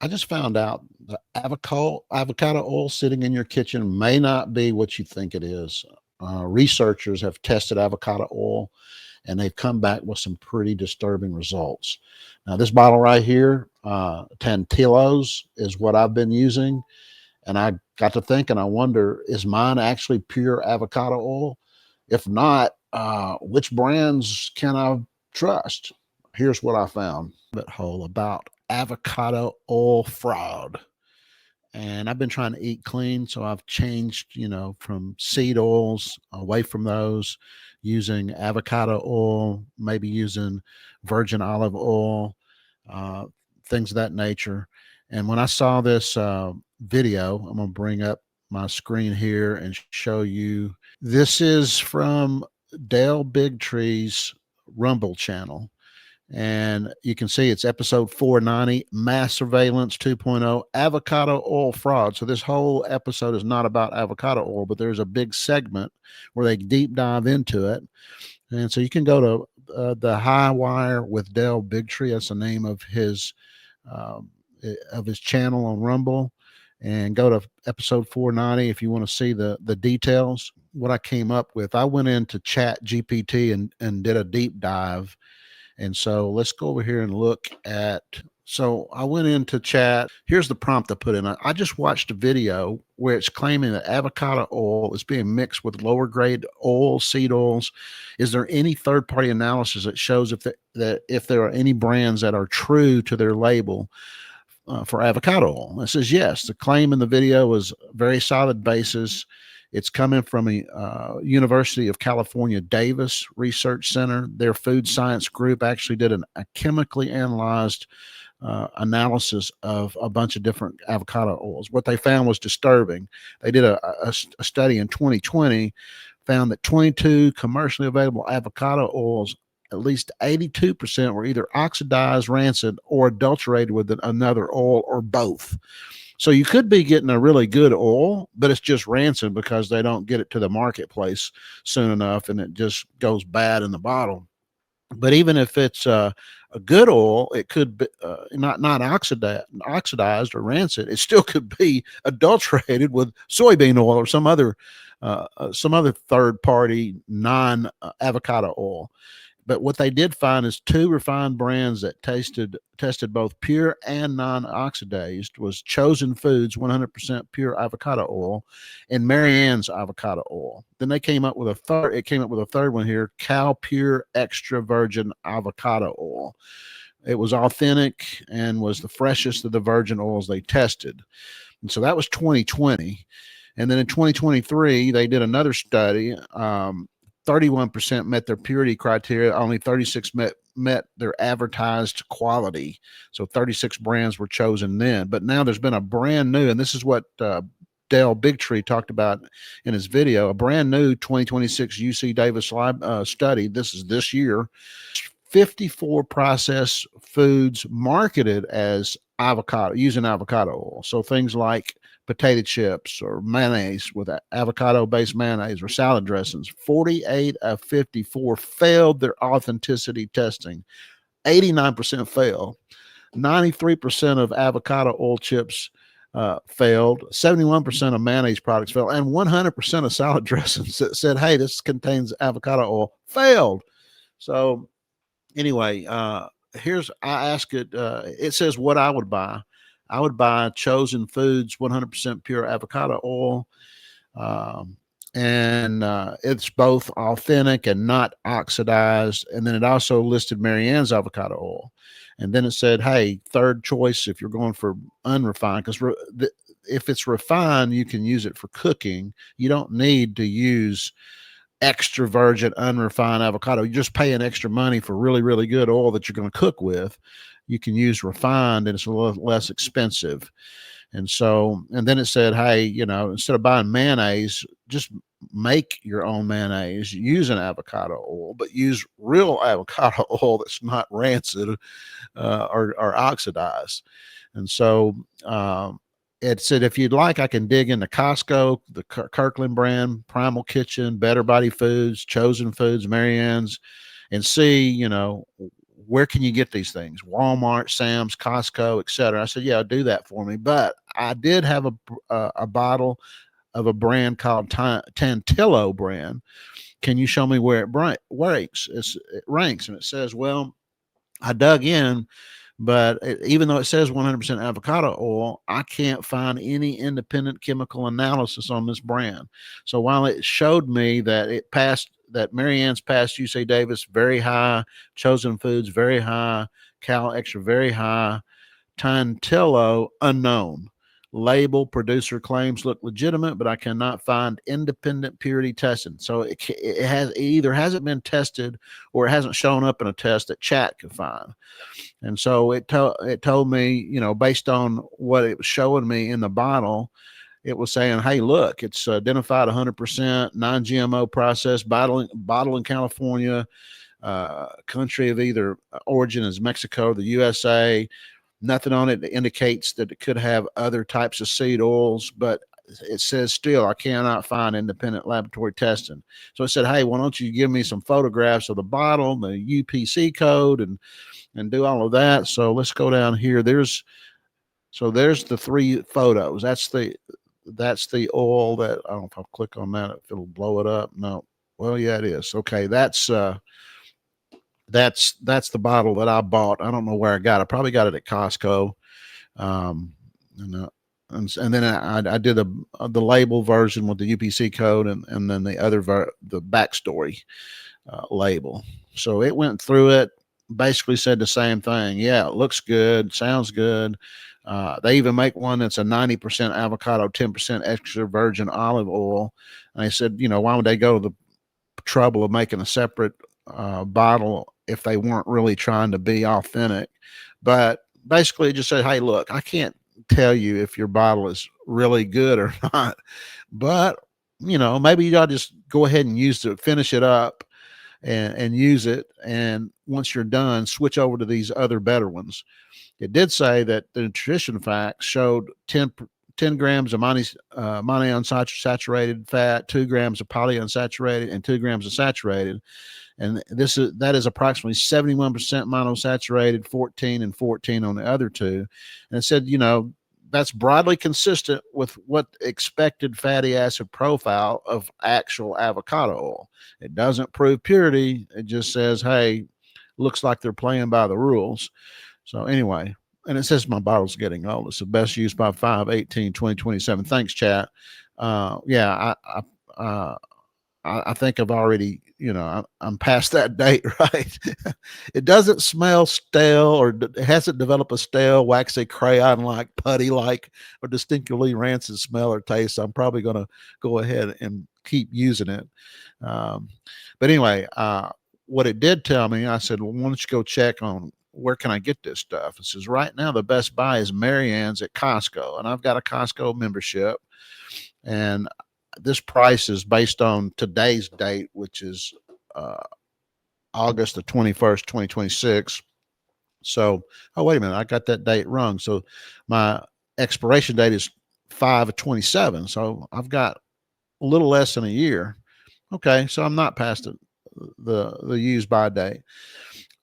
I just found out the avocado oil sitting in your kitchen may not be what you think it is. Researchers have tested avocado oil and they've come back with some pretty disturbing results. Now, this bottle right here, Tantillos, is what I've been using. And I got to thinking, I wonder, is mine actually pure avocado oil? If not, which brands can I trust? Here's what I found. Hole about avocado oil fraud. And I've been trying to eat clean, so I've changed, from seed oils away from those, using avocado oil, maybe using virgin olive oil, uh, things of that nature. And when I saw this video, I'm going to bring up my screen here and show you. This is from Dale Bigtree's Rumble channel. And you can see it's episode 490, Mass Surveillance 2.0, Avocado Oil Fraud. So this whole episode is not about avocado oil, but there's a big segment where they deep dive into it. And so you can go to the High Wire with Dale Bigtree. That's the name of his channel on Rumble. And go to episode 490 if you want to see the details. What I came up with, I went into Chat GPT and did a deep dive. And so let's go over here and look at. So I went into chat. Here's the prompt I put in. I just watched a video where it's claiming that avocado oil is being mixed with lower grade oil, seed oils. Is there any third party analysis that shows if there are any brands that are true to their label for avocado oil? It says yes. The claim in the video was very solid basis. It's coming from a University of California, Davis Research Center. Their food science group actually did a chemically analyzed analysis of a bunch of different avocado oils. What they found was disturbing. They did a study in 2020, found that 22 commercially available avocado oils, at least 82% were either oxidized, rancid, or adulterated with another oil or both. So you could be getting a really good oil, but it's just rancid because they don't get it to the marketplace soon enough, and it just goes bad in the bottle. But even if it's a good oil, it could be not oxidized or rancid. It still could be adulterated with soybean oil or some other third party non avocado oil. But what they did find is 2 refined brands that tested both pure and non-oxidized was Chosen Foods 100% pure avocado oil and Marianne's avocado oil. Then they came up with a third. It came up with a third one here, Cow Pure Extra Virgin Avocado Oil. It was authentic and was the freshest of the virgin oils they tested. And so that was 2020. And then in 2023, they did another study. 31% met their purity criteria. Only 36 met their advertised quality. So 36 brands were chosen then. But now there's been a brand new, and this is what Dale Bigtree talked about in his video, a brand new 2026 UC Davis study. This is this year. 54 processed foods marketed as avocado, using avocado oil. So things like potato chips or mayonnaise with avocado-based mayonnaise or salad dressings. 48 of 54 failed their authenticity testing. 89% failed. 93% of avocado oil chips failed. 71% of mayonnaise products failed. And 100% of salad dressings that said, hey, this contains avocado oil, failed. So anyway, I ask it, it says what I would buy. I would buy Chosen Foods 100% pure avocado oil. And it's both authentic and not oxidized. And then it also listed Marianne's avocado oil. And then it said, hey, third choice if you're going for unrefined, because if it's refined, you can use it for cooking. You don't need to use extra virgin unrefined avocado. You're just paying extra money for really, really good oil that you're going to cook with. You can use refined and it's a little less expensive. And so, and then it said, hey, instead of buying mayonnaise, just make your own mayonnaise using avocado oil, but use real avocado oil that's not rancid or oxidized. And so it said, if you'd like, I can dig into Costco, the Kirkland brand, Primal Kitchen, Better Body Foods, Chosen Foods, Marianne's, and see, where can you get these things? Walmart, Sam's, Costco, etc. I said, yeah, do that for me. But I did have a bottle of a brand called Tantillo brand. Can you show me where it ranks? It ranks, and it says, well, I dug in, but even though it says 100% avocado oil, I can't find any independent chemical analysis on this brand. So while it showed me that it passed, that Marianne's passed UC Davis very high, Chosen Foods very high, Cal Extra very high, Tantillo unknown. Label producer claims look legitimate, but I cannot find independent purity testing. So it either hasn't been tested or it hasn't shown up in a test that chat can find. And so it told me, based on what it was showing me in the bottle, it was saying, hey, look, it's identified 100% non-GMO process, bottle in California, country of either origin is Mexico, the USA. Nothing on it that indicates that it could have other types of seed oils, but it says still I cannot find independent laboratory testing. So I said, hey, why don't you give me some photographs of the bottle, the UPC code, and do all of that. So let's go down here. There's the 3 photos. That's the oil that, I don't know if I'll click on that, if it'll blow it up. No. Well, yeah, it is. Okay. That's the bottle that I bought. I don't know where I got it. I probably got it at Costco. Um, and then I did the label version with the UPC code, and then the other the backstory label. So it went through it, basically said the same thing. Yeah, it looks good, sounds good. They even make one that's a 90% avocado, 10% extra virgin olive oil. And they said, why would they go to the trouble of making a separate bottle if they weren't really trying to be authentic? But basically it just said, hey, look, I can't tell you if your bottle is really good or not, but maybe you gotta just go ahead and finish it up and use it, and once you're done, switch over to these other better ones. It did say that the nutrition facts showed 10 grams of monounsaturated fat, 2 grams of polyunsaturated, and 2 grams of saturated. And that is approximately 71% monosaturated, 14 and 14 on the other two. And it said, that's broadly consistent with what expected fatty acid profile of actual avocado oil. It doesn't prove purity. It just says, hey, looks like they're playing by the rules. So anyway, and it says my bottle's getting old. It's the best used by 5/18/2027. Thanks, chat. Yeah, I think I've already, I'm past that date, right? It doesn't smell stale, or it hasn't developed a stale, waxy, crayon-like, putty-like, or distinctively rancid smell or taste. So I'm probably going to go ahead and keep using it. But anyway, what it did tell me, I said, well, why don't you go check on where can I get this stuff? It says right now the best buy is Marianne's at Costco, and I've got a Costco membership, and this price is based on today's date, which is August the 21st, 2026. So, oh, wait a minute, I got that date wrong. So my expiration date is 5/27. So I've got a little less than a year. Okay, so I'm not past the use by date.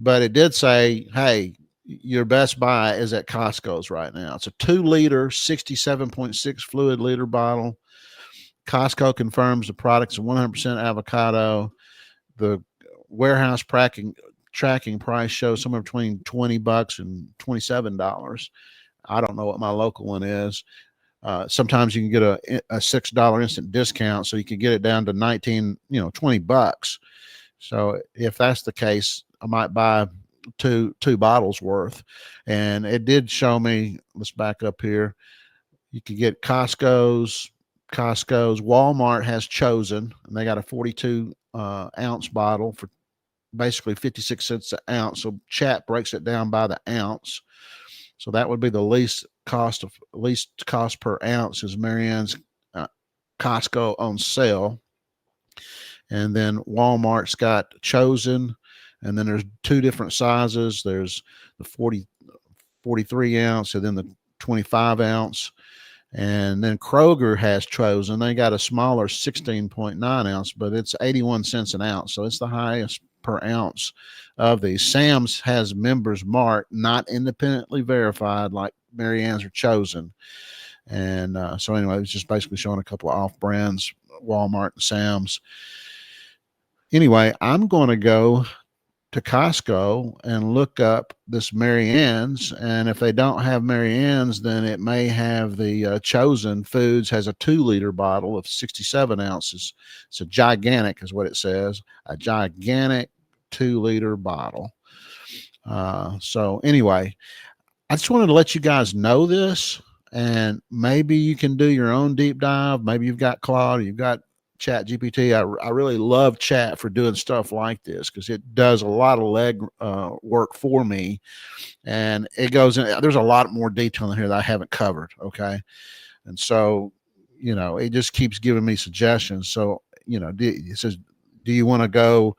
But it did say, hey, your best buy is at Costco's right now. It's a 2-liter, 67.6 fluid liter bottle. Costco confirms the product's 100% avocado. The warehouse tracking price shows somewhere between $20 and $27. I don't know what my local one is. Sometimes you can get a $6 instant discount, so you can get it down to 19, $20. So if that's the case, I might buy two bottles worth. And it did show me, let's back up here. You can get Costco's, Walmart has Chosen, and they got a 42 ounce bottle for basically 56 cents an ounce. So chat breaks it down by the ounce. So that would be the least cost per ounce is Marianne's Costco on sale. And then Walmart's got Chosen, and then there's 2 different sizes. There's the 43 ounce, and then the 25 ounce. And then Kroger has Chosen. They got a smaller 16.9 ounce, but it's 81 cents an ounce. So it's the highest per ounce of these. Sam's has members marked, not independently verified, like Marianne's or Chosen. And so anyway, it was just basically showing a couple of off brands, Walmart and Sam's. Anyway, I'm going to go to Costco and look up this Marianne's, and if they don't have Marianne's, then it may have the Chosen Foods has a 2-liter bottle of 67 ounces. It's a gigantic, is what it says, a gigantic 2-liter bottle. So anyway, I just wanted to let you guys know this, and maybe you can do your own deep dive. Maybe you've got Claude, you've got Chat GPT. I really love Chat for doing stuff like this because it does a lot of leg work for me, and it goes in. There's a lot more detail in here that I haven't covered. Okay, and so it just keeps giving me suggestions. So it says, do you want to go?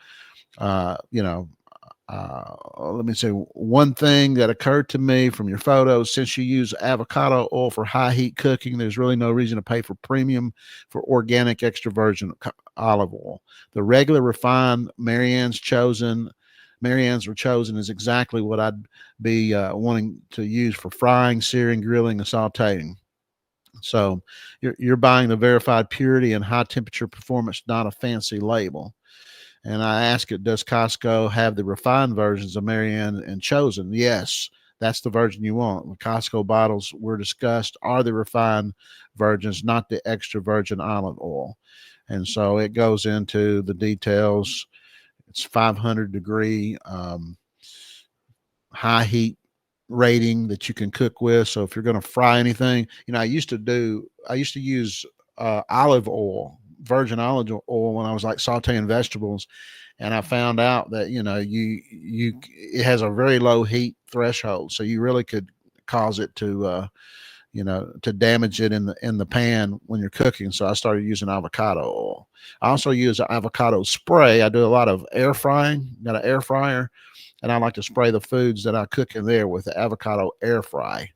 Let me say one thing that occurred to me from your photos. Since you use avocado oil for high heat cooking, there's really no reason to pay for premium for organic extra virgin olive oil. The regular refined Marianne's or Chosen is exactly what I'd be wanting to use for frying, searing, grilling, and sauteing. So you're buying the verified purity and high temperature performance, not a fancy label. And I asked it, does Costco have the refined versions of Marianne and Chosen? Yes, that's the version you want. The Costco bottles were discussed are the refined versions, not the extra virgin olive oil. And so it goes into the details. It's 500-degree high heat rating that you can cook with. So if you're going to fry anything, I used to use olive oil, virgin olive oil, when I was like sauteing vegetables, and I found out that it has a very low heat threshold, so you really could cause it to to damage it in the pan when you're cooking. So I started using avocado oil. I also use avocado spray. I do a lot of air frying. Got an air fryer, and I like to spray the foods that I cook in there with the avocado air fry.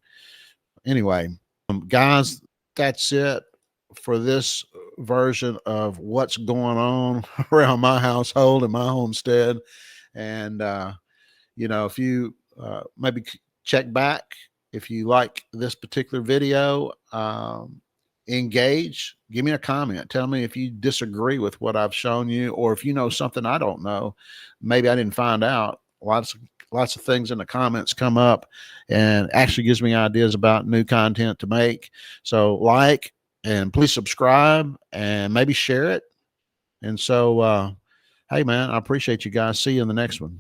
Anyway, guys, that's it for this version of what's going on around my household and my homestead. And if you maybe check back if you like this particular video, engage, give me a comment, tell me if you disagree with what I've shown you, or if you know something I don't know, maybe I didn't find out. Lots of things in the comments come up and actually gives me ideas about new content to make. So and please subscribe and maybe share it. And so hey man, I appreciate you guys. See you in the next one.